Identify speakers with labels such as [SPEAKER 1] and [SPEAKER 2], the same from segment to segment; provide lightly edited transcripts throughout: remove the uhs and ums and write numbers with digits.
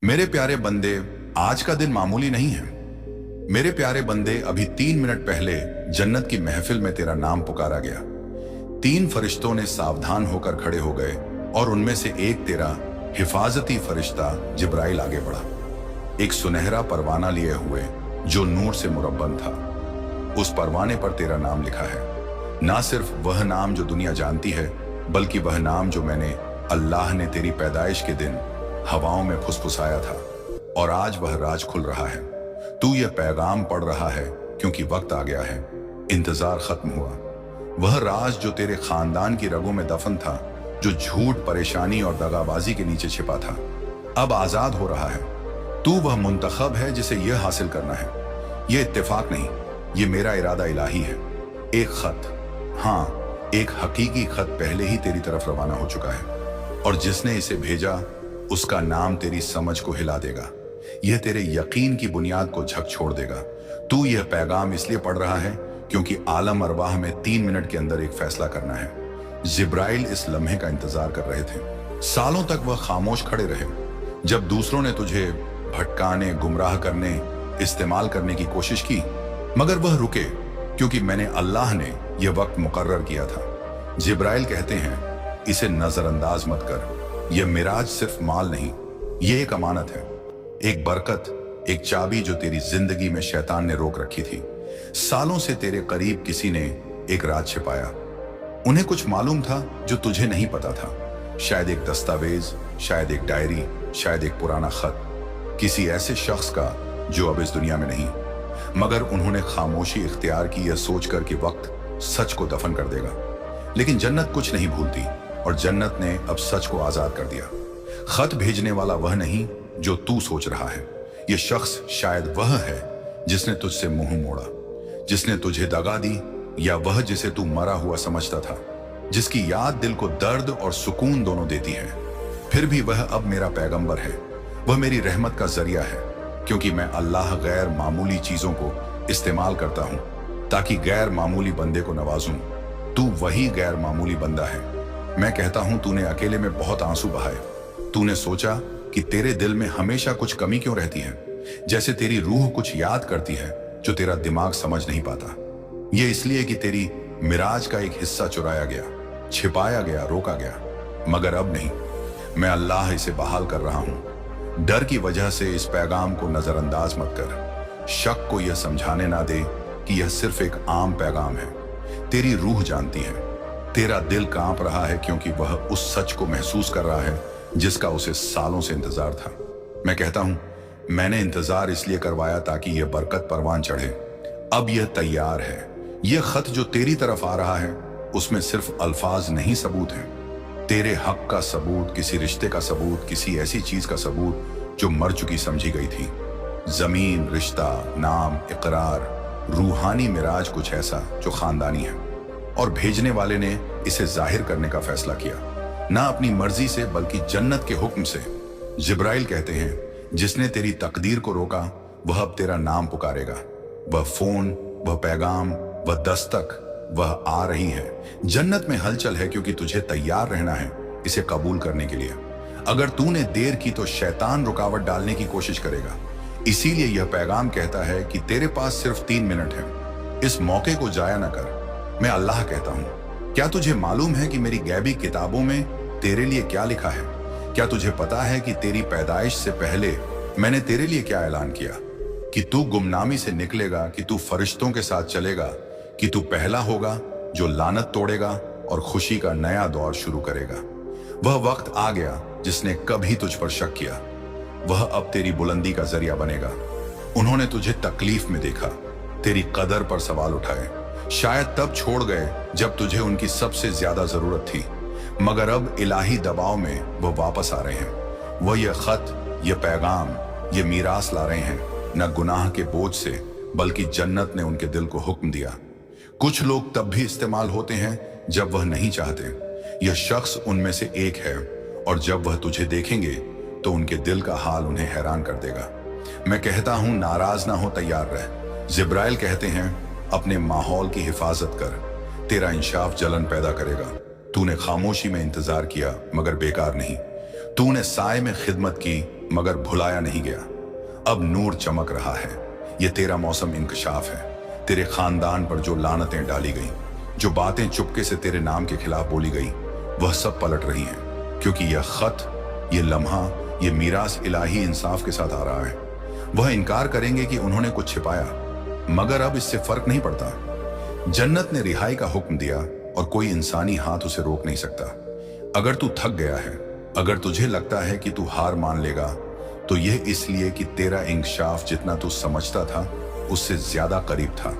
[SPEAKER 1] मेरे प्यारे बंदे, आज का दिन मामूली नहीं है। मेरे प्यारे बंदे, अभी 3 मिनट पहले जन्नत की महफिल में तेरा नाम पुकारा गया। 3 फरिश्तों ने सावधान होकर खड़े हो गए और उनमें से एक तेरा हिफाजती फरिश्ता जिब्राइल आगे बढ़ा, एक सुनहरा परवाना लिए हुए जो नूर से मुरब्बन था। उस परवाने पर तेरा नाम लिखा है, ना सिर्फ वह नाम जो दुनिया जानती है, बल्कि वह नाम जो मैंने, अल्लाह ने तेरी पैदाइश के दिन हवाओं में फुसफुसाया था, और आज वह राज खुल रहा है। तू यह पैगाम पढ़ रहा है क्योंकि वक्त आ गया है, इंतजार खत्म हुआ। वह राज जो तेरे खानदान की रगों में दफन था, जो झूठ, परेशानी और दगाबाजी के नीचे छिपा था, अब आजाद हो रहा है। तू वह मुंतखब है जिसे यह हासिल करना है। यह इत्तेफाक नहीं, ये मेरा इरादा इलाही है। एक खत, हाँ, एक हकीकी खत पहले ही तेरी तरफ रवाना हो चुका है, और जिसने इसे भेजा उसका नाम तेरी समझ को हिला देगा। यह तेरे यकीन की बुनियाद को झकझोर देगा। तू यह पैगाम इसलिए पढ़ रहा है क्योंकि आलम अरवाह में 3 मिनट के अंदर एक फैसला करना है। जिब्राइल इस लम्हे का इंतजार कर रहे थे। सालों तक वह खामोश खड़े रहे, जब दूसरों ने तुझे भटकाने, गुमराह करने, इस्तेमाल करने की कोशिश की, मगर वह रुके क्योंकि मैंने, अल्लाह ने यह वक्त मुकर्रर किया था। जिब्राइल कहते हैं, इसे नजरअंदाज मत कर। यह मिराज सिर्फ माल नहीं, यह एक अमानत है, एक बरकत, एक चाबी जो तेरी जिंदगी में शैतान ने रोक रखी थी। सालों से तेरे करीब किसी ने एक राज छिपाया। उन्हें कुछ मालूम था जो तुझे नहीं पता था। शायद एक दस्तावेज, शायद एक डायरी, शायद एक पुराना खत, किसी ऐसे शख्स का जो अब इस दुनिया में नहीं। मगर उन्होंने खामोशी इख्तियार की, यह सोचकर कि वक्त सच को दफन कर देगा। लेकिन जन्नत कुछ नहीं भूलती, और जन्नत ने अब सच को आजाद कर दिया। खत भेजने वाला वह नहीं जो तू सोच रहा है। यह शख्स शायद वह है जिसने तुझसे मुंह मोड़ा, जिसने तुझे दगा दी, या वह जिसे तू मरा हुआ समझता था, जिसकी याद दिल को दर्द और सुकून दोनों देती है। फिर भी वह अब मेरा पैगंबर है, वह मेरी रहमत का जरिया है, क्योंकि मैं, अल्लाह, गैर मामूली चीजों को इस्तेमाल करता हूं ताकि गैर मामूली बंदे को नवाजूं। तू वही गैर मामूली बंदा है। मैं कहता हूं, तूने अकेले में बहुत आंसू बहाए। तूने सोचा कि तेरे दिल में हमेशा कुछ कमी क्यों रहती है, जैसे तेरी रूह कुछ याद करती है जो तेरा दिमाग समझ नहीं पाता। यह इसलिए कि तेरी मिराज का एक हिस्सा चुराया गया, छिपाया गया, रोका गया। मगर अब नहीं, मैं, अल्लाह, इसे बहाल कर रहा हूं। डर की वजह से इस पैगाम को नजरअंदाज मत कर। शक को यह समझाने ना दे कि यह सिर्फ एक आम पैगाम है। तेरी रूह जानती है, तेरा दिल कांप रहा है क्योंकि वह उस सच को महसूस कर रहा है जिसका उसे सालों से इंतजार था। मैं कहता हूं, मैंने इंतजार इसलिए करवाया ताकि यह बरकत परवान चढ़े। अब यह तैयार है। यह खत जो तेरी तरफ आ रहा है, उसमें सिर्फ अल्फाज नहीं, सबूत हैं। तेरे हक का सबूत, किसी रिश्ते का सबूत, किसी ऐसी चीज का सबूत जो मर चुकी समझी गई थी। जमीन, रिश्ता, नाम, इकरार, रूहानी मिराज, कुछ ऐसा जो खानदानी है। और भेजने वाले ने इसे जाहिर करने का फैसला किया, ना अपनी मर्जी से बल्कि जन्नत के हुक्म से। जिब्राइल कहते हैं, जिसने तेरी तकदीर को रोका वह अब तेरा नाम पुकारेगा। वह फोन, वह पैगाम, वह दस्तक, वह आ रही है। जन्नत में हलचल है क्योंकि तुझे तैयार रहना है इसे कबूल करने के लिए। अगर तूने देर की तो शैतान रुकावट डालने की कोशिश करेगा। इसीलिए यह पैगाम कहता है कि तेरे पास सिर्फ 3 मिनट है। इस मौके को जाया न कर। मैं, अल्लाह, कहता हूं, क्या तुझे मालूम है कि मेरी गैबी किताबों में तेरे लिए क्या लिखा है? क्या तुझे पता है कि तेरी पैदाइश से पहले मैंने तेरे लिए क्या ऐलान किया? कि तू गुमनामी से निकलेगा, कि तू फरिश्तों के साथ चलेगा, कि तू पहला होगा जो लानत तोड़ेगा और खुशी का नया दौर शुरू करेगा। वह वक्त आ गया जिसने कभी तुझ पर शक किया, वह अब तेरी बुलंदी का जरिया बनेगा। उन्होंने तुझे तकलीफ में देखा, तेरी कदर पर सवाल उठाए, शायद तब छोड़ गए जब तुझे उनकी सबसे ज्यादा जरूरत थी। मगर अब इलाही दबाव में वो वापस आ रहे हैं। वह यह खत, यह पैगाम, यह मीरास ला रहे हैं, न गुनाह के बोझ से, बल्कि जन्नत ने उनके दिल को हुक्म दिया। कुछ लोग तब भी इस्तेमाल होते हैं जब वह नहीं चाहते। यह शख्स उनमें से एक है, और जब वह तुझे देखेंगे तो उनके दिल का हाल उन्हें हैरान कर देगा। मैं कहता हूं, नाराज ना हो, तैयार रह। जिब्राइल कहते हैं, अपने माहौल की हिफाजत कर, तेरा इंसाफ जलन पैदा करेगा। तूने खामोशी में इंतजार किया मगर बेकार नहीं। तूने साए में खिदमत की मगर भुलाया नहीं गया। अब नूर चमक रहा है, ये तेरा मौसम इंकशाफ है। तेरे खानदान पर जो लानतें डाली गई, जो बातें चुपके से तेरे नाम के खिलाफ बोली गई, वह सब पलट रही हैं, क्योंकि यह खत, ये लम्हा, ये मीरास इलाही इंसाफ के साथ आ रहा है। वह इनकार करेंगे कि उन्होंने कुछ छिपाया, मगर अब इससे फर्क नहीं पड़ता। जन्नत ने रिहाई का हुक्म दिया और कोई इंसानी हाथ उसे रोक नहीं सकता। अगर तू थक गया है, अगर तुझे लगता है कि तू हार मान लेगा, तो यह इसलिए कि तेरा इंकशाफ जितना तू समझता था उससे ज्यादा करीब था।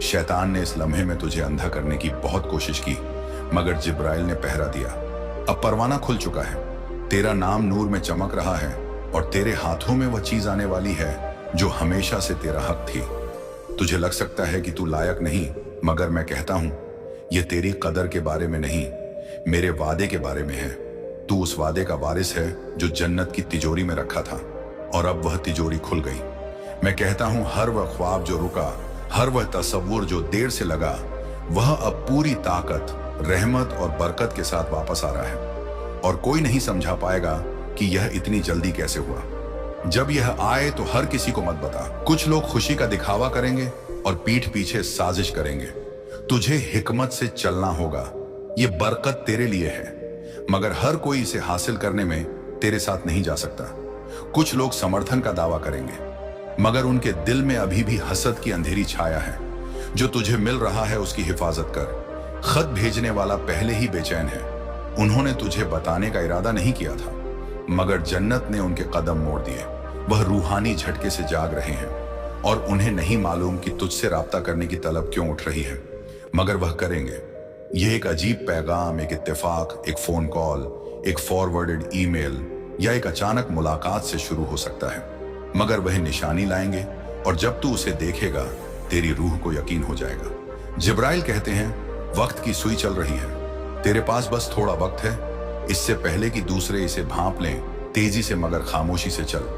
[SPEAKER 1] शैतान ने इस लम्हे में तुझे अंधा करने की बहुत कोशिश की, मगर जिब्राइल ने पहरा दिया। अब परवाना खुल चुका है, तेरा नाम नूर में चमक रहा है और तेरे हाथों में वह चीज आने वाली है जो हमेशा से तेरा हक थी। तुझे लग सकता है कि तू लायक नहीं, मगर मैं कहता हूं यह तेरी कदर के बारे में नहीं, मेरे वादे के बारे में है। तू उस वादे का वारिस है जो जन्नत की तिजोरी में रखा था, और अब वह तिजोरी खुल गई। मैं कहता हूं हर वह ख्वाब जो रुका, हर वह तसव्वुर जो देर से लगा, वह अब पूरी ताकत, रहमत और बरकत के साथ वापस आ रहा है, और कोई नहीं समझा पाएगा कि यह इतनी जल्दी कैसे हुआ। जब यह आए तो हर किसी को मत बता। कुछ लोग खुशी का दिखावा करेंगे और पीठ पीछे साजिश करेंगे। तुझे हिकमत से चलना होगा, ये बरकत तेरे लिए है, मगर हर कोई इसे हासिल करने में तेरे साथ नहीं जा सकता। कुछ लोग समर्थन का दावा करेंगे, मगर उनके दिल में अभी भी हसद की अंधेरी छाया है। जो तुझे मिल रहा है उसकी हिफाजत कर। खत भेजने वाला पहले ही बेचैन है। उन्होंने तुझे बताने का इरादा नहीं किया था, मगर जन्नत ने उनके कदम मोड़ दिए। वह रूहानी झटके से जाग रहे हैं और उन्हें नहीं मालूम कि तुझसे राब्ता करने की तलब क्यों उठ रही है, मगर वह करेंगे। यह एक अजीब पैगाम, एक इत्तेफाक, एक फोन कॉल, एक फॉरवर्डेड ईमेल या एक अचानक मुलाकात से शुरू हो सकता है, मगर वह निशानी लाएंगे और जब तू उसे देखेगा तेरी रूह को यकीन हो जाएगा। जिब्राइल कहते हैं वक्त की सुई चल रही है, तेरे पास बस थोड़ा वक्त है। इससे पहले कि दूसरे इसे भांप लें, तेजी से मगर खामोशी से चल।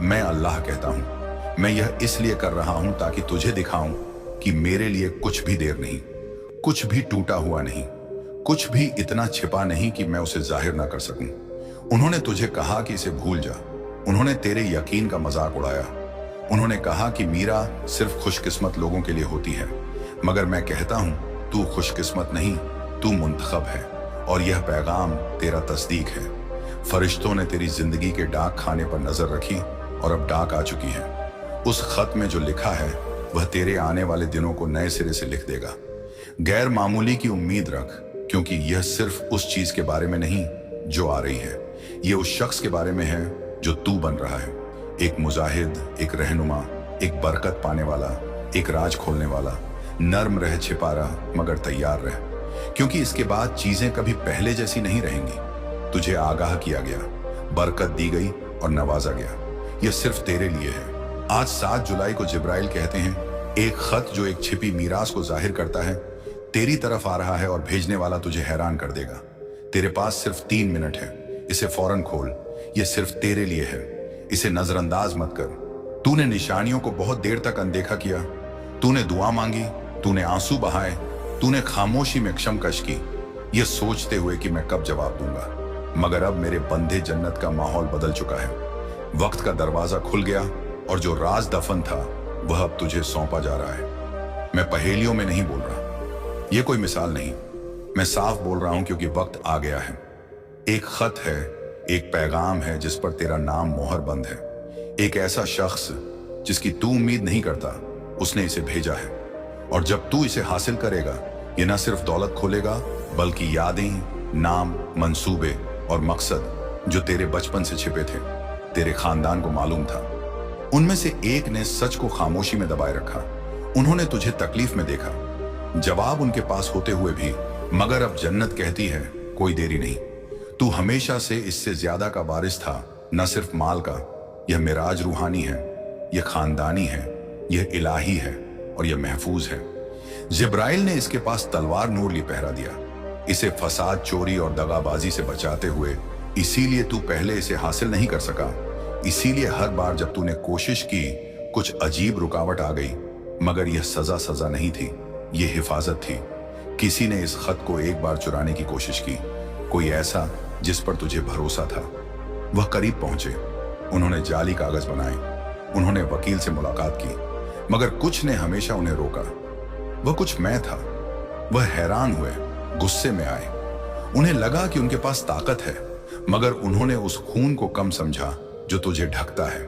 [SPEAKER 1] मैं अल्लाह कहता हूं, मैं यह इसलिए कर रहा हूं ताकि तुझे दिखाऊं कि मेरे लिए कुछ भी देर नहीं, कुछ भी टूटा हुआ नहीं, कुछ भी इतना छिपा नहीं कि मैं उसे जाहिर ना कर सकूं। उन्होंने तुझे कहा कि इसे भूल जा, उन्होंने तेरे यकीन का मजाक उड़ाया, उन्होंने कहा कि मीरा सिर्फ खुशकिस्मत लोगों के लिए होती है, मगर मैं कहता हूं तू खुशकिस्मत नहीं, तू मुंतखब है, और यह पैगाम तेरा तस्दीक है। फरिश्तों ने तेरी जिंदगी के डाक खाने पर नजर रखी और अब डाक आ चुकी है। उस खत में जो लिखा है वह तेरे आने वाले दिनों को नए सिरे से लिख देगा। गैर मामूली की उम्मीद रख, क्योंकि यह सिर्फ उस चीज के बारे में नहीं जो आ रही है, यह उस शख्स के बारे में है जो तू बन रहा है। एक मुजाहिद, एक रहनुमा, एक बरकत पाने वाला, एक राज खोलने वाला। नर्म रह, छिपा रह, मगर तैयार रह, क्योंकि इसके बाद चीजें कभी पहले जैसी नहीं रहेंगी। तुझे आगाह किया गया, बरकत दी गई और नवाजा गया। यह सिर्फ तेरे लिए है। आज 7 जुलाई को जिब्राइल कहते हैं एक खत जो एक छिपी मीरास को जाहिर करता है तेरी तरफ आ रहा है, और भेजने वाला तुझे हैरान कर देगा। तेरे पास सिर्फ 3 मिनट है, इसे फौरन खोल। यह सिर्फ तेरे लिए है, इसे नजरअंदाज मत कर। तूने निशानियों को बहुत देर तक अनदेखा किया, तूने दुआ मांगी, तूने आंसू बहाए, तूने खामोशी में क्षमकश की, यह सोचते हुए कि मैं कब जवाब दूंगा। मगर अब मेरे बंधे जन्नत का माहौल बदल चुका है। वक्त का दरवाजा खुल गया और जो राज दफन था वह अब तुझे सौंपा जा रहा है। मैं पहेलियों में नहीं बोल रहा, यह कोई मिसाल नहीं, मैं साफ बोल रहा हूं क्योंकि वक्त आ गया है। एक खत है, एक पैगाम है जिस पर तेरा नाम मोहर बंद है। एक ऐसा शख्स जिसकी तू उम्मीद नहीं करता, उसने इसे भेजा है, और जब तू इसे हासिल करेगा ये न सिर्फ दौलत खोलेगा बल्कि यादें, नाम, मंसूबे और मकसद जो तेरे बचपन से छिपे थे, तेरे खानदान को मालूम था। उनमें से एक ने सच को खामोशी में दबाए रखा। उन्होंने तुझे तकलीफ में देखा, जवाब उनके पास होते हुए भी, मगर अब जन्नत कहती है कोई देरी नहीं। तू हमेशा से इससे ज्यादा का वारिस था, न सिर्फ माल का। यह मिराज रूहानी है, यह खानदानी है, यह इलाही है और यह महफूज है। जिब्राइल ने इसके पास तलवार नूर ली पहरा दिया, इसे फसाद, चोरी और दगाबाजी से बचाते हुए। इसीलिए तू पहले इसे हासिल नहीं कर सका, इसीलिए हर बार जब तूने कोशिश की कुछ अजीब रुकावट आ गई, मगर यह सजा नहीं थी, यह हिफाजत थी। किसी ने इस खत को एक बार चुराने की कोशिश की, कोई ऐसा जिस पर तुझे भरोसा था, वह करीब पहुंचे। उन्होंने जाली कागज बनाए, उन्होंने वकील से मुलाकात की, मगर कुछ ने हमेशा उन्हें रोका। वह कुछ मैं था। वह हैरान हुए, गुस्से में आए। उन्हें लगा कि उनके पास ताकत है, मगर उन्होंने उस खून को कम समझा जो तुझे ढकता है।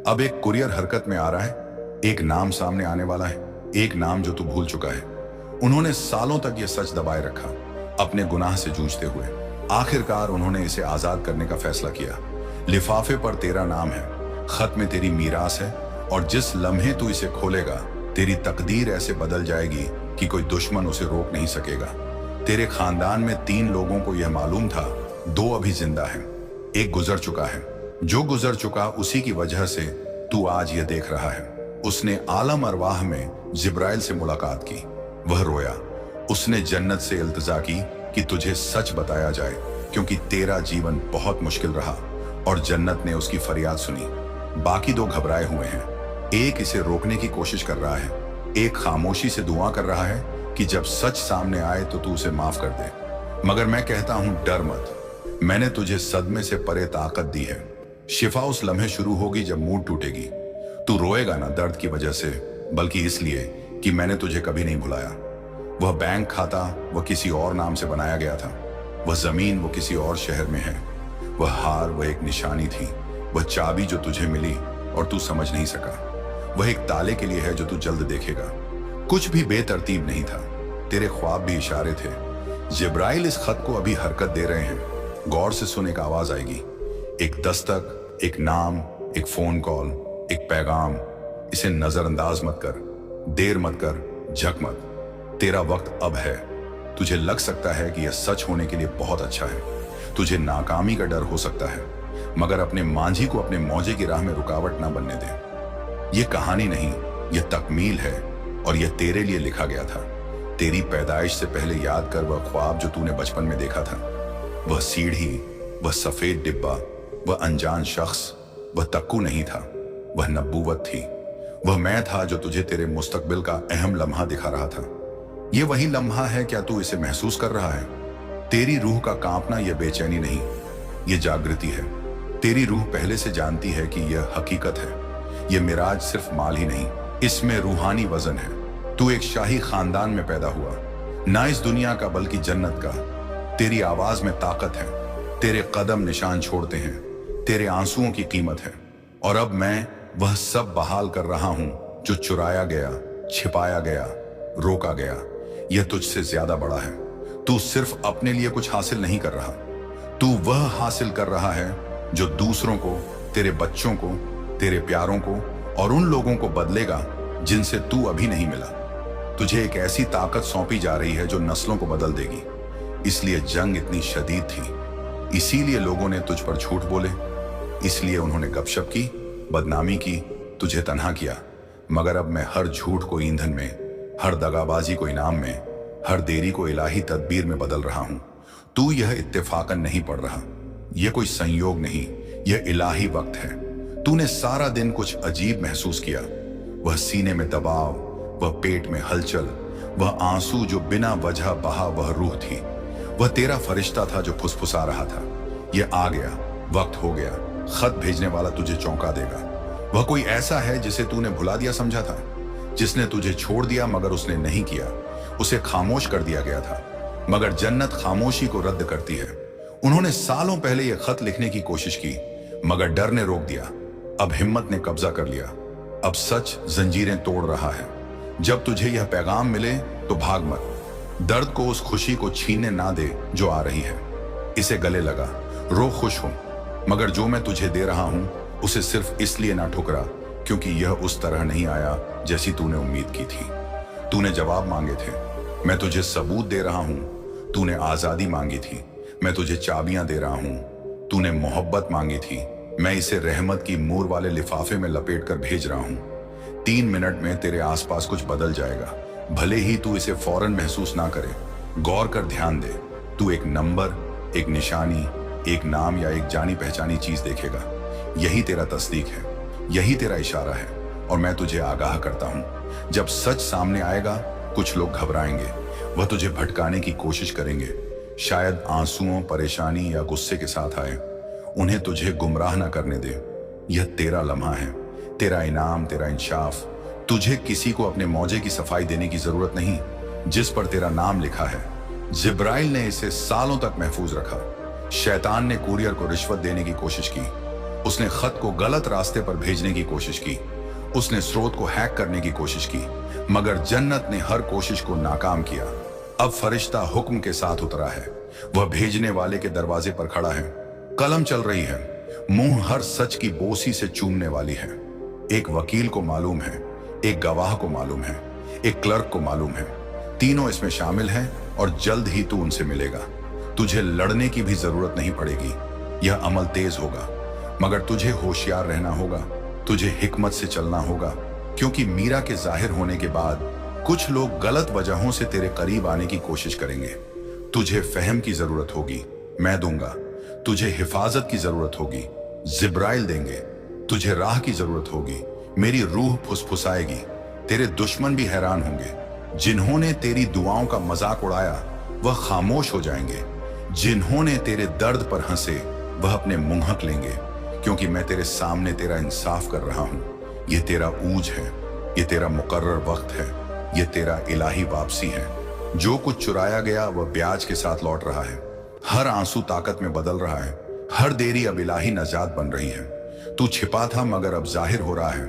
[SPEAKER 1] अब एक कुरियर हरकत में आ रहा है, एक नाम सामने आने वाला है, एक नाम जो तू भूल चुका है। उन्होंने सालों तक यह सच दबाए रखा, अपने गुनाह से जूझते हुए। आखिरकार उन्होंने इसे आजाद करने का फैसला किया। लिफाफे पर तेरा नाम है, खत में तेरी मीरास है, और जिस लम्हे तू इसे खोलेगा तेरी तकदीर ऐसे बदल जाएगी कि कोई दुश्मन उसे रोक नहीं सकेगा। तेरे खानदान में 3 लोगों को यह मालूम था, 2 अभी जिंदा हैं, एक गुजर चुका है। जो गुजर चुका उसी की वजह से तू आज यह देख रहा है। उसने आलम अरवाह में जिब्राइल से मुलाकात की। वह रोया। उसने जन्नत से इल्तिजा की कि तुझे सच बताया जाए, क्योंकि तेरा जीवन बहुत मुश्किल रहा, और जन्नत ने उसकी फरियाद सुनी। बाकी 2 घबराए हुए हैं। एक इसे रोकने की कोशिश कर रहा है, एक खामोशी से दुआ कर रहा है कि जब सच सामने आए तो तू उसे माफ कर दे। मगर मैं कहता हूं, डर मत। मैंने तुझे सदमे से परे ताकत दी है। शिफा उस लम्हे शुरू होगी जब मूड टूटेगी। तू रोएगा ना दर्द की वजह से, बल्कि इसलिए कि मैंने तुझे कभी नहीं भुलाया। वह बैंक खाता वह किसी और नाम से बनाया गया था। वह जमीन वो किसी और शहर में है। वह हार वह एक निशानी थी। वह चाबी जो तुझे मिली और तू समझ नहीं सका, वह एक ताले के लिए है जो तू जल्द देखेगा। कुछ भी बेतरतीब नहीं था, तेरे ख्वाब भी इशारे थे। जिब्राइल इस खत को अभी हरकत दे रहे हैं। गौर से सुन, एक आवाज आएगी, एक दस्तक, एक नाम, एक फोन कॉल, एक पैगाम। इसे नजरअंदाज मत कर, देर मत कर, झक मत। तेरा वक्त अब है। तुझे लग सकता है कि यह सच होने के लिए बहुत अच्छा है। तुझे नाकामी का डर हो सकता है, मगर अपने मांझी को अपने मौजे की राह में रुकावट ना बनने दे। यह कहानी नहीं, यह तकमील है, और यह तेरे लिए लिखा गया था। तेरी पैदाइश से पहले याद कर वह ख्वाब जो तूने बचपन में देखा था। वह सीढ़ी, वह सफेद डिब्बा, वह अनजान शख्स, वह तक्कू नहीं था, वह नबूवत थी। वह मैं था जो तुझे तेरे मुस्तकबिल का अहम लम्हा दिखा रहा था। यह वही लम्हा है, क्या तू इसे महसूस कर रहा है? तेरी रूह का कांपना यह बेचैनी नहीं, यह जागृति है। तेरी रूह पहले से जानती है कि यह हकीकत है। यह मिराज सिर्फ माल ही नहीं, इसमें रूहानी वजन है। तू एक शाही खानदान में पैदा हुआ, ना इस दुनिया का बल्कि जन्नत का। तेरी आवाज में ताकत है, तेरे कदम निशान छोड़ते हैं, तेरे आंसुओं की कीमत है। और अब मैं वह सब बहाल कर रहा हूं जो चुराया गया, छिपाया गया, रोका गया। यह तुझसे ज्यादा बड़ा है। तू सिर्फ अपने लिए कुछ हासिल नहीं कर रहा, तू वह हासिल कर रहा है जो दूसरों को, तेरे बच्चों को, तेरे प्यारों को और उन लोगों को बदलेगा जिनसे तू अभी नहीं मिला। तुझे एक ऐसी ताकत सौंपी जा रही है जो नस्लों को बदल देगी। इसलिए जंग इतनी शदीद थी, इसीलिए लोगों ने तुझ पर झूठ बोले, इसलिए उन्होंने गपशप की, बदनामी की, तुझे तन्हा किया। मगर अब मैं हर झूठ को ईंधन में, हर दगाबाजी को इनाम में, हर देरी को इलाही तदबीर में बदल रहा हूं। तू यह इत्तेफाकन नहीं पड़ रहा, यह कोई संयोग नहीं, यह इलाही वक्त है। तूने सारा दिन कुछ अजीब महसूस किया। वह सीने में दबाव, वह पेट में हलचल, वह आंसू जो बिना वजह बहा, वह रूह थी। वह तेरा फरिश्ता था जो फुसफुसा रहा था। यह आ गया, वक्त हो गया। खत भेजने वाला तुझे चौंका देगा। वह कोई ऐसा है जिसे तूने भुला दिया समझा था, जिसने तुझे छोड़ दिया मगर उसने नहीं किया। उसे खामोश कर दिया गया था, मगर जन्नत खामोशी को रद्द करती है। उन्होंने सालों पहले यह खत लिखने की कोशिश की, मगर डर ने रोक दिया। अब हिम्मत ने कब्जा कर लिया। अब सच जंजीरें तोड़ रहा है। जब तुझे यह पैगाम मिले तो भाग मत। दर्द को, उस खुशी को छीनने ना दे जो आ रही है। इसे गले लगा, रो, खुश हो, मगर जो मैं तुझे दे रहा हूं उसे सिर्फ इसलिए ना ठुकरा क्योंकि यह उस तरह नहीं आया जैसी तूने उम्मीद की थी। तूने जवाब मांगे थे, मैं तुझे सबूत दे रहा हूं। तूने आजादी मांगी थी, मैं तुझे चाबियां दे रहा हूं। तूने मोहब्बत मांगी थी, मैं इसे रहमत की मोर वाले लिफाफे में लपेट कर भेज रहा हूं। 3 मिनट में तेरे आसपास कुछ बदल जाएगा, भले ही तू इसे फौरन महसूस ना करे। गौर कर, ध्यान दे। तू एक नंबर, एक निशानी, एक नाम या एक जानी पहचानी चीज देखेगा। यही तेरा तस्दीक है, यही तेरा इशारा है। और मैं तुझे आगाह करता हूं, जब सच सामने आएगा कुछ लोग घबराएंगे, वह तुझे भटकाने की कोशिश करेंगे। शायद आंसुओं, परेशानी या गुस्से के साथ आए। उन्हें तुझे गुमराह ना करने दे। यह तेरा लम्हा है, तेरा इनाम, तेरा इंसाफ। तुझे किसी को अपने मौजे की सफाई देने की जरूरत नहीं जिस पर तेरा नाम लिखा है। जिब्राइल ने इसे सालों तक महफूज रखा। शैतान ने कुरियर को रिश्वत देने की कोशिश की, उसने खत को गलत रास्ते पर भेजने की कोशिश की, उसने स्रोत को हैक करने की कोशिश की, मगर जन्नत ने हर कोशिश को नाकाम किया। अब फरिश्ता हुक्म के साथ उतरा है, वह भेजने वाले के दरवाजे पर खड़ा है। कलम चल रही है, मुंह हर सच की बोसी से चूमने वाली है। एक वकील को मालूम है, एक गवाह को मालूम है, एक क्लर्क को मालूम है। तीनों इसमें शामिल हैं और जल्द ही तू उनसे मिलेगा। तुझे लड़ने की भी जरूरत नहीं पड़ेगी। यह अमल तेज होगा, मगर तुझे होशियार रहना होगा, तुझे हिकमत से चलना होगा, क्योंकि मीरा के जाहिर होने के बाद कुछ लोग गलत वजहों से तेरे करीब आने की कोशिश करेंगे। तुझे फहम की जरूरत होगी, मैं दूंगा। तुझे हिफाजत की जरूरत होगी, जिब्राइल देंगे। तुझे राह की जरूरत होगी, मेरी रूह फुसफुसाएगी। तेरे दुश्मन भी हैरान होंगे। जिन्होंने तेरी दुआओं का मजाक उड़ाया वह खामोश हो जाएंगे। जिन्होंने तेरे दर्द पर हंसे वह अपने मुंहक लेंगे, क्योंकि मैं तेरे सामने तेरा इंसाफ कर रहा हूं। यह तेरा ऊज है, यह तेरा मुकर्रर वक्त है, यह तेरा इलाही वापसी है। जो कुछ चुराया गया वह ब्याज के साथ लौट रहा है। हर आंसू ताकत में बदल रहा है, हर देरी अब इलाही नजात बन रही है। तू छिपा था मगर अब जाहिर हो रहा है।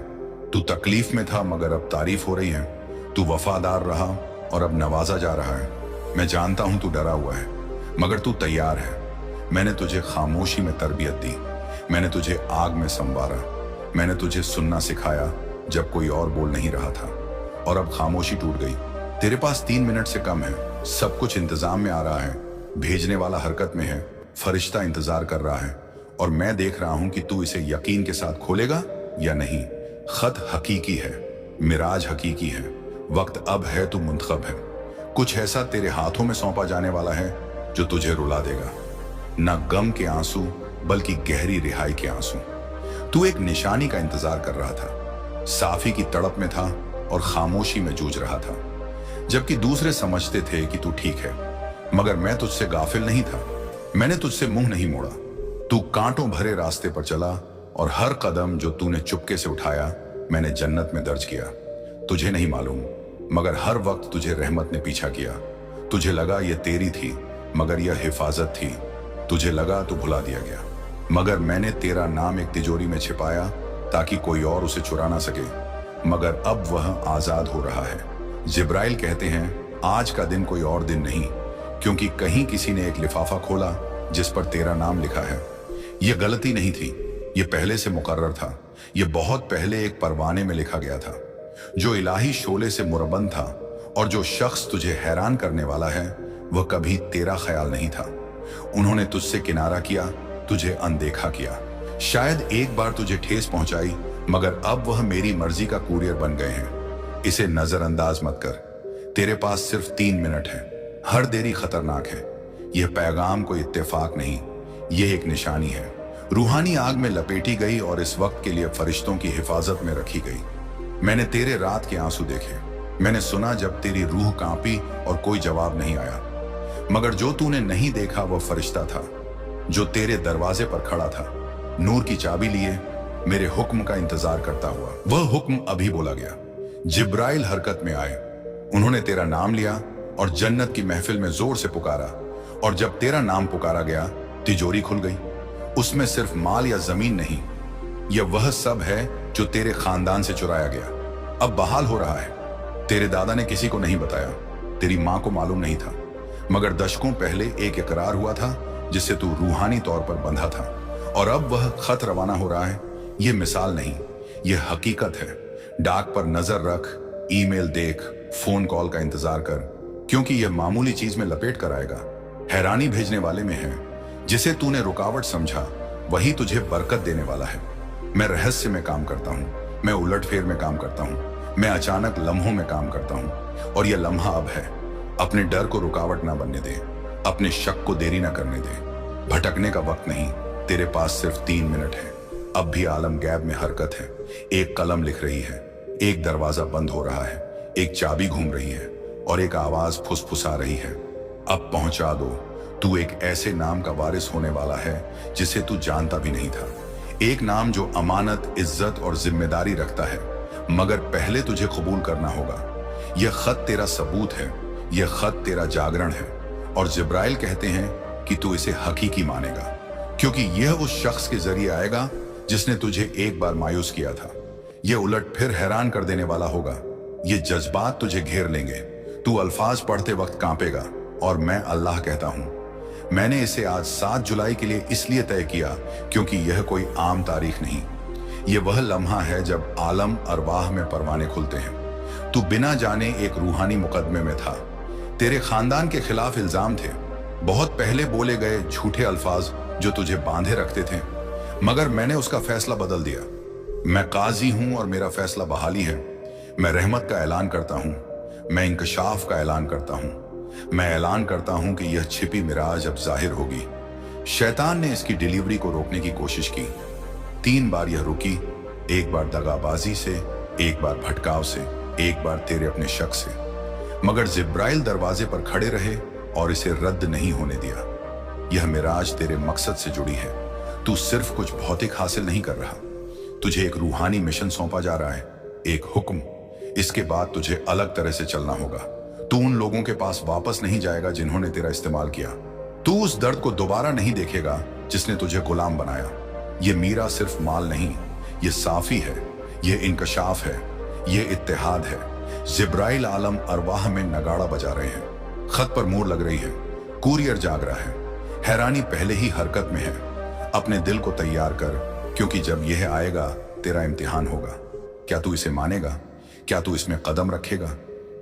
[SPEAKER 1] तू तकलीफ में था मगर अब तारीफ हो रही है। तू वफादार रहा और अब नवाजा जा रहा है। मैं जानता हूं तू डरा हुआ है, मगर तू तैयार है। मैंने तुझे खामोशी में तरबियत दी, मैंने तुझे आग में संवारा, मैंने तुझे सुनना सिखाया जब कोई और बोल नहीं रहा था। और अब खामोशी टूट गई। तेरे पास 3 मिनट से कम है। सब कुछ इंतजाम में आ रहा है। भेजने वाला हरकत में है, फरिश्ता इंतजार कर रहा है, और मैं देख रहा हूं कि तू इसे यकीन के साथ खोलेगा या नहीं। खत हकीकी है, मिराज हकीकी है। वक्त अब है, तू मुंतखब है। कुछ ऐसा तेरे हाथों में सौंपा जाने वाला है जो तुझे रुला देगा। न गम के आंसू बल्कि गहरी रिहाई के आंसू। तू एक निशानी का इंतजार कर रहा था, साफी की तड़प में था और खामोशी में जूझ रहा था, जबकि दूसरे समझते थे कि तू ठीक है। मगर मैं तुझसे गाफिल नहीं था, मैंने तुझसे मुंह नहीं मोड़ा। तू कांटों भरे रास्ते पर चला और हर कदम जो तूने चुपके से उठाया मैंने जन्नत में दर्ज किया। तुझे नहीं मालूम, मगर हर वक्त तुझे रहमत ने पीछा किया। तुझे लगा यह तेरी थी, मगर यह हिफाजत थी। तुझे लगा तो भुला दिया गया, मगर मैंने तेरा नाम एक तिजोरी में छिपाया ताकि कोई और उसे चुरा ना सके। मगर अब वह आजाद हो रहा है। जिब्राइल कहते हैं आज का दिन कोई और दिन नहीं, क्योंकि कहीं किसी ने एक लिफाफा खोला जिस पर तेरा नाम लिखा है। यह गलती नहीं थी, यह पहले से मुकर्रर था। यह बहुत पहले एक परवाने में लिखा गया था जो इलाही शोले से मुरबन था, और जो शख्स तुझे हैरान करने वाला है वह कभी तेरा ख्याल नहीं था। उन्होंने तुझसे किनारा किया, तुझे अनदेखा किया, शायद एक बार तुझे ठेस पहुंचाई, मगर अब वह मेरी मर्जी का कुरियर बन गए हैं। इसे नजरअंदाज मत कर। तेरे पास सिर्फ 3 मिनट है। हर देरी खतरनाक है। यह पैगाम कोई इत्तेफाक नहीं, यह एक निशानी है। रूहानी आग में लपेटी गई और इस वक्त के लिए फरिश्तों की हिफाजत में रखी गई। मैंने तेरे रात के आंसू देखे, मैंने सुना जब तेरी रूह कांपी और कोई जवाब नहीं आया। मगर जो तूने नहीं देखा वह फरिश्ता था जो तेरे दरवाजे पर खड़ा था, नूर की चाबी लिए, मेरे हुक्म का इंतजार करता हुआ। वह हुक्म अभी बोला गया। जिब्राइल हरकत में आए, उन्होंने तेरा नाम लिया और जन्नत की महफिल में जोर से पुकारा। और जब तेरा नाम पुकारा गया, तिजोरी खुल गई। उसमें सिर्फ माल या जमीन नहीं, यह वह सब है जो तेरे खानदान से चुराया गया, अब बहाल हो रहा है। तेरे दादा ने किसी को नहीं बताया, तेरी मां को मालूम नहीं था, मगर दशकों पहले एक इकरार हुआ था जिससे तू रूहानी तौर पर बंधा था, और अब वह खत रवाना हो रहा है। यह मिसाल नहीं, यह हकीकत है। डाक पर नजर रख, ईमेल देख, फोन कॉल का इंतजार कर, क्योंकि यह मामूली चीज में लपेट कर आएगा। हैरानी भेजने वाले में है। जिसे तूने रुकावट समझा वही तुझे बरकत देने वाला है। मैं रहस्य में काम करता हूं, मैं उलटफेर में काम करता हूं, मैं अचानक लम्हों में काम करता हूं। और यह लम्हा अब है। अपने डर को रुकावट ना बनने दे, अपने शक को देरी ना करने दे। भटकने का वक्त नहीं, तेरे पास सिर्फ 3 मिनट है। अब भी आलम गैब में हरकत है। एक कलम लिख रही है, एक दरवाजा बंद हो रहा है, एक चाबी घूम रही है और एक आवाज फुसफुसा रही है। अब पहुंचा दो, तू एक ऐसे नाम का वारिस होने वाला है जिसे तू जानता भी नहीं था। एक नाम जो अमानत, इज्जत और जिम्मेदारी रखता है, मगर पहले तुझे कबूल करना होगा। यह खत तेरा सबूत है, यह खत तेरा जागरण है, और जिब्राइल कहते हैं कि तू इसे हकीकी मानेगा, क्योंकि यह उस शख्स के जरिए आएगा जिसने तुझे एक बार मायूस किया था। यह उलट फिर हैरान कर देने वाला होगा। ये जज्बात तुझे घेर लेंगे, तू अल्फाज पढ़ते वक्त कांपेगा, और मैं अल्लाह कहता हूं। मैंने इसे आज 7 जुलाई के लिए इसलिए तय किया क्योंकि यह कोई आम तारीख नहीं, यह वह लम्हा है जब आलम अरवाह में परवाने खुलते हैं। तू बिना जाने एक रूहानी मुकदमे में था। तेरे खानदान के खिलाफ इल्जाम थे, बहुत पहले बोले गए झूठे अल्फाज जो तुझे बांधे रखते थे, मगर मैंने उसका फैसला बदल दिया। मैं काजी हूं और मेरा फैसला बहाली है। मैं रहमत का ऐलान करता हूं, मैं इंकशाफ का ऐलान करता हूं, मैं ऐलान करता हूं कि यह छिपी मिराज अब जाहिर होगी। शैतान ने इसकी डिलीवरी को रोकने की कोशिश की। 3 बार यह रुकी, एक बार दगाबाजी से, एक बार भटकाव से, एक बार तेरे अपने शक से, मगर जिब्राइल दरवाजे पर खड़े रहे और इसे रद्द नहीं होने दिया। यह मिराज तेरे मकसद से जुड़ी है। तू सिर्फ कुछ भौतिक हासिल नहीं कर रहा, तुझे एक रूहानी मिशन सौंपा जा रहा है, एक हुक्म। इसके बाद तुझे अलग तरह से चलना होगा। तू उन लोगों के पास वापस नहीं जाएगा जिन्होंने तेरा इस्तेमाल किया। तू उस दर्द को दोबारा नहीं देखेगा जिसने तुझे गुलाम बनाया। ये मीरा सिर्फ माल नहीं, ये साफी है, ये इंकशाफ है, ये इत्तेहाद है। जिब्राइल आलम अरवाह में नगाड़ा बजा रहे हैं, खत पर मोहर लग रही है, कुरियर जाग रहा है, हैरानी पहले ही हरकत में है। अपने दिल को तैयार कर, क्योंकि जब यह आएगा तेरा इम्तिहान होगा। क्या तू इसे मानेगा? क्या तू इसमें कदम रखेगा?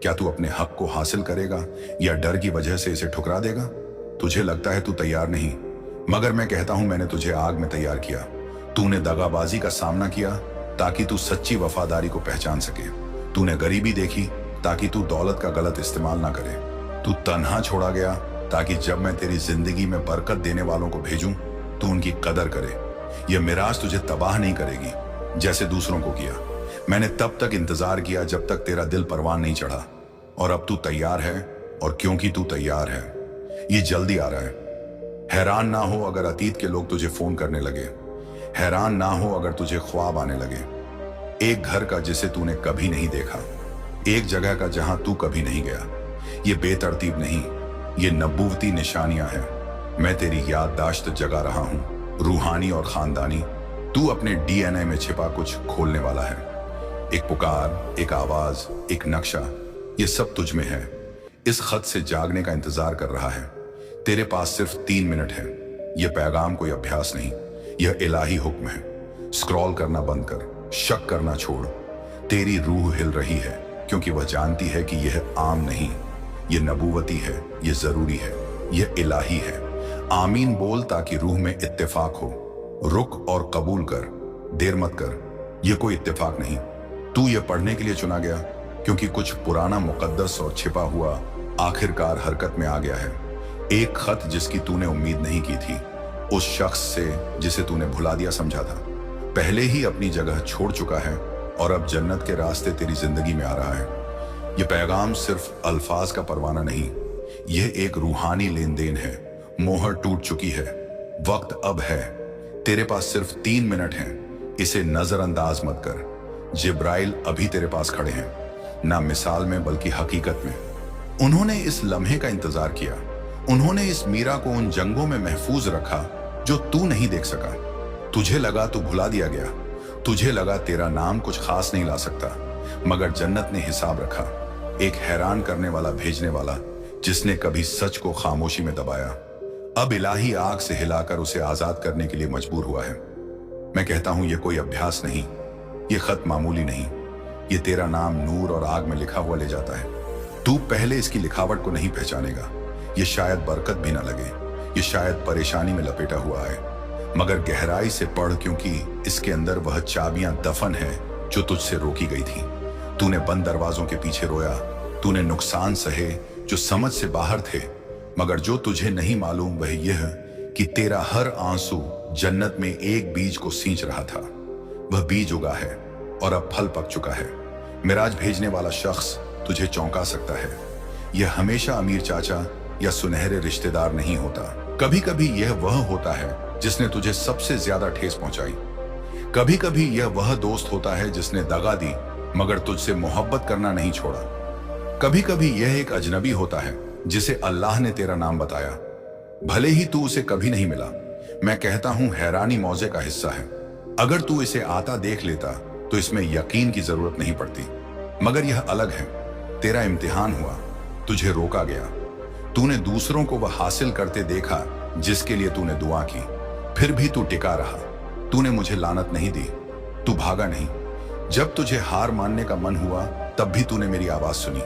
[SPEAKER 1] क्या तू अपने हक को हासिल करेगा या डर की वजह से इसे ठुकरा देगा? तुझे लगता है तू तैयार नहीं, मगर मैं कहता हूं मैंने तुझे आग में तैयार किया। तूने दगाबाजी का सामना किया ताकि तू सच्ची वफादारी को पहचान सके। तूने गरीबी देखी ताकि तू दौलत का गलत इस्तेमाल ना करे। तू तन्हा छोड़ा गया ताकि जब मैं तेरी जिंदगी में बरकत देने वालों को भेजूं तू उनकी कदर करे। यह मिराज तुझे तबाह नहीं करेगी जैसे दूसरों को किया। मैंने तब तक इंतजार किया जब तक तेरा दिल परवान नहीं चढ़ा, और अब तू तैयार है, और क्योंकि तू तैयार है ये जल्दी आ रहा है। हैरान ना हो अगर अतीत के लोग तुझे फोन करने लगे, हैरान ना हो अगर तुझे ख्वाब आने लगे, एक घर का जिसे तूने कभी नहीं देखा, एक जगह का जहां तू कभी नहीं गया। ये बेतरतीब नहीं, ये नबूवती निशानियां हैं। मैं तेरी याददाश्त जगा रहा हूं, रूहानी और खानदानी। तू अपने डीएनए में छिपा कुछ खोलने वाला है। एक पुकार, एक आवाज, एक नक्शा, ये सब तुझ में है। इस खत से जागने का इंतजार कर रहा है। तेरे पास सिर्फ 3 मिनट है। यह पैगाम कोई अभ्यास नहीं, यह इलाही हुक्म है। स्क्रॉल करना बंद कर, शक करना छोड़। तेरी रूह हिल रही है क्योंकि वह जानती है कि यह आम नहीं, यह नबूवती है, यह जरूरी है, यह इलाही है। आमीन बोल ताकि रूह में इत्तेफाक हो। रुक और कबूल कर, देर मत कर। यह कोई इत्तेफाक नहीं, तू यह पढ़ने के लिए चुना गया क्योंकि कुछ पुराना मुकद्दस और छिपा हुआ आखिरकार हरकत में आ गया है। एक खत जिसकी तूने उम्मीद नहीं की थी, उस शख्स से जिसे तूने भुला दिया समझा था, पहले ही अपनी जगह छोड़ चुका है और अब जन्नत के रास्ते तेरी जिंदगी में आ रहा है। यह पैगाम सिर्फ अल्फाज का परवाना नहीं, यह एक रूहानी लेन देन है। मोहर टूट चुकी है, वक्त अब है। तेरे पास सिर्फ 3 मिनट हैं, इसे नजरअंदाज मत कर। जिब्राइल अभी तेरे पास खड़े हैं, ना मिसाल में बल्कि हकीकत में। उन्होंने इस लम्हे का इंतजार किया। उन्होंने इस मीरा को उन जंगों में महफूज रखा जो तू नहीं देख सका। तुझे लगा तू भुला दिया गया, तुझे लगा तेरा नाम कुछ खास नहीं ला सकता, मगर जन्नत ने हिसाब रखा। एक हैरान करने वाला भेजने वाला जिसने कभी सच को खामोशी में दबाया, अब इलाही आग से हिलाकर उसे आजाद करने के लिए मजबूर हुआ है। मैं कहता हूं यह कोई अभ्यास नहीं, यह खत मामूली नहीं, यह तेरा नाम नूर और आग में लिखा हुआ ले जाता है। तू पहले इसकी लिखावट को नहीं पहचानेगा, यह शायद बरकत भी ना लगे, यह शायद परेशानी में लपेटा हुआ है, मगर गहराई से पढ़ क्योंकि इसके अंदर वह चाबियां दफन है जो तुझसे रोकी गई थी। तूने बंद दरवाजों के पीछे रोया, तूने नुकसान सहे जो समझ से बाहर थे, मगर जो तुझे नहीं मालूम वह यह कि तेरा हर आंसू जन्नत में एक बीज को सींच रहा था। वह बीज उगा है और अब फल पक चुका है। मिराज भेजने वाला शख्स तुझे चौंका सकता है। यह हमेशा अमीर चाचा या सुनहरे रिश्तेदार नहीं होता। कभी कभी यह वह होता है जिसने तुझे सबसे ज्यादा ठेस पहुंचाई। कभी कभी यह वह दोस्त होता है जिसने दगा दी मगर तुझसे मोहब्बत करना नहीं छोड़ा। कभी कभी यह एक अजनबी होता है जिसे अल्लाह ने तेरा नाम बताया, भले ही तू उसे कभी नहीं मिला। मैं कहता हूं हैरानी मौजे का हिस्सा है। अगर तू इसे आता देख लेता तो इसमें यकीन की जरूरत नहीं पड़ती, मगर यह अलग है। तेरा इम्तिहान हुआ, तुझे रोका गया। तूने दूसरों को वह हासिल करते देखा जिसके लिए तूने दुआ की, फिर भी तू टिका रहा। तूने मुझे लानत नहीं दी, तू भागा नहीं। जब तुझे हार मानने का मन हुआ तब भी तूने मेरी आवाज सुनी,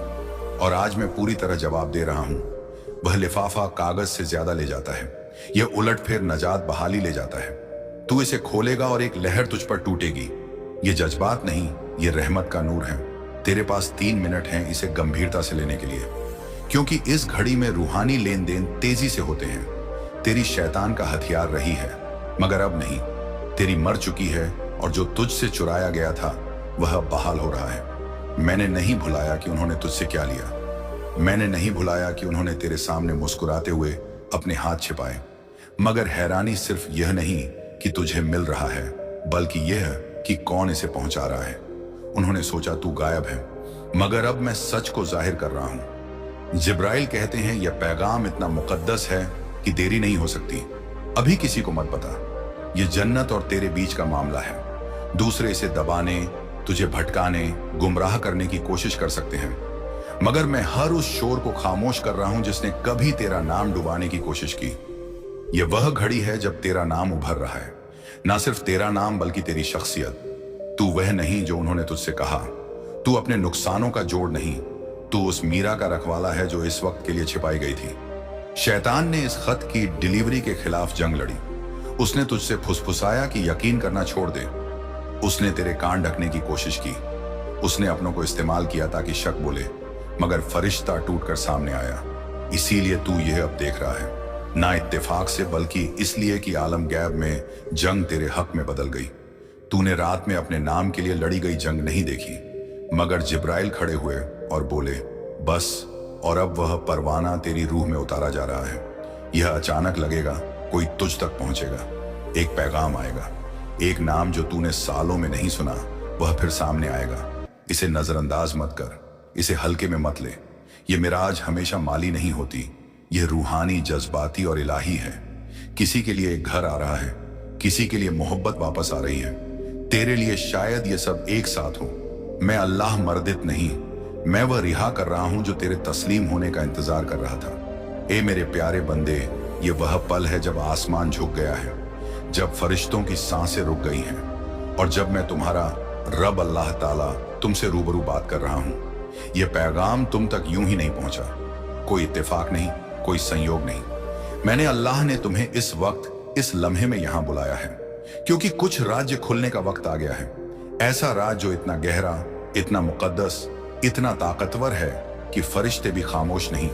[SPEAKER 1] और आज मैं पूरी तरह जवाब दे रहा हूं। वह लिफाफा कागज से ज्यादा ले जाता है, यह उलटफेर नजात बहाली ले जाता है। तू इसे खोलेगा और एक लहर तुझ पर टूटेगी। ये जज्बात नहीं, ये रहमत का नूर है। तेरे पास 3 मिनट हैं इसे गंभीरता से लेने के लिए, क्योंकि इस घड़ी में रूहानी लेन देन तेजी से होते हैं। तेरी शैतान का हथियार रही है, मगर अब नहीं। तेरी मर चुकी है और जो तुझसे चुराया गया था वह अब बहाल हो रहा है। मैंने नहीं भुलाया कि उन्होंने तुझसे क्या लिया। मैंने नहीं भुलाया कि उन्होंने तेरे सामने मुस्कुराते हुए अपने हाथ छिपाए। मगर हैरानी सिर्फ यह नहीं कि तुझे मिल रहा है, बल्कि यह कि कौन इसे पहुंचा रहा है। उन्होंने सोचा तू गायब है, मगर अब मैं सच को जाहिर कर रहा हूं। जिब्राइल कहते हैं यह पैगाम इतना मुकद्दस है कि देरी नहीं हो सकती। अभी किसी को मत बता। यह जन्नत और तेरे बीच का मामला है। दूसरे इसे दबाने, तुझे भटकाने, गुमराह करने की कोशिश कर सकते हैं, मगर मैं हर उस शोर को खामोश कर रहा हूं जिसने कभी तेरा नाम डुबाने की कोशिश की। यह वह घड़ी है जब तेरा नाम उभर रहा है। ना सिर्फ तेरा नाम बल्कि तेरी शख्सियत। तू वह नहीं जो उन्होंने तुझसे कहा। तू अपने नुकसानों का जोड़ नहीं, तू उस मीरा का रखवाला है जो इस वक्त के लिए छिपाई गई थी। शैतान ने इस खत की डिलीवरी के खिलाफ जंग लड़ी। उसने तुझसे फुसफुसाया कि यकीन करना छोड़ दे। उसने तेरे कान ढकने की कोशिश की। उसने अपनों को इस्तेमाल किया ताकि शक बोले, मगर फरिश्ता टूटकर सामने आया। इसीलिए तू यह अब देख रहा है, ना इत्तेफाक से बल्कि इसलिए कि आलम गैब में जंग तेरे हक में बदल गई। तूने रात में अपने नाम के लिए लड़ी गई जंग नहीं देखी, मगर जिब्राइल खड़े हुए और बोले बस, और अब वह परवाना तेरी रूह में उतारा जा रहा है। यह अचानक लगेगा, कोई तुझ तक पहुंचेगा। एक पैगाम आएगा, एक नाम जो तूने सालों में नहीं सुना वह फिर सामने आएगा। इसे नजरअंदाज मत कर, इसे हल्के में मत ले। यह मिराज हमेशा माली नहीं होती, यह रूहानी, जज्बाती और इलाही है। किसी के लिए एक घर आ रहा है, किसी के लिए मोहब्बत वापस आ रही है। तेरे लिए शायद ये सब एक साथ हो। मैं अल्लाह मर्दित नहीं, मैं वह रिहा कर रहा हूं जो तेरे तस्लीम होने का इंतजार कर रहा था। ए मेरे प्यारे बंदे, ये वह पल है जब आसमान झुक गया है, जब फरिश्तों की सांसें रुक गई हैं, और जब मैं तुम्हारा रब अल्लाह ताला तुमसे रूबरू बात कर रहा हूं। यह पैगाम तुम तक यूं ही नहीं पहुंचा, कोई इत्तेफाक नहीं, कोई संयोग नहीं। मैंने अल्लाह ने तुम्हें इस वक्त, इस लम्हे में यहां बुलाया है, क्योंकि कुछ राज्य खुलने का वक्त आ गया है। ऐसा राज जो इतना गहरा, इतना मुकद्दस, इतना ताकतवर है कि फरिश्ते भी खामोश नहीं।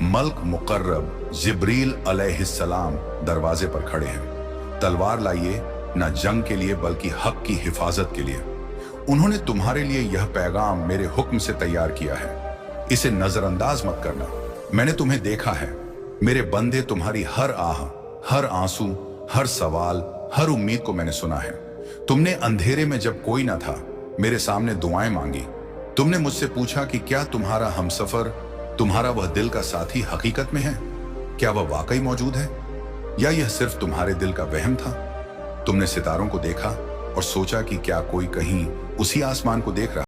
[SPEAKER 1] मल्क मुकर्रब जिब्रील अलैहिस्सलाम दरवाजे पर खड़े हैं। तलवार लाइए, न जंग के लिए बल्कि हक की हिफाजत के लिए। उन्होंने तुम्हारे लिए यह पैगाम मेरे हुक्म से तैयार किया है। इसे नजरअंदाज मत करना। मैंने तुम्हें देखा है मेरे बंदे, तुम्हारी हर आह, हर आंसू, हर सवाल, हर उम्मीद को मैंने सुना है। तुमने अंधेरे में जब कोई ना था मेरे सामने दुआएं मांगी। तुमने मुझसे पूछा कि क्या तुम्हारा हमसफर, तुम्हारा वह दिल का साथी हकीकत में है? क्या वह वाकई मौजूद है या यह सिर्फ तुम्हारे दिल का वहम था? तुमने सितारों को देखा और सोचा कि क्या कोई कहीं उसी आसमान को देख रहा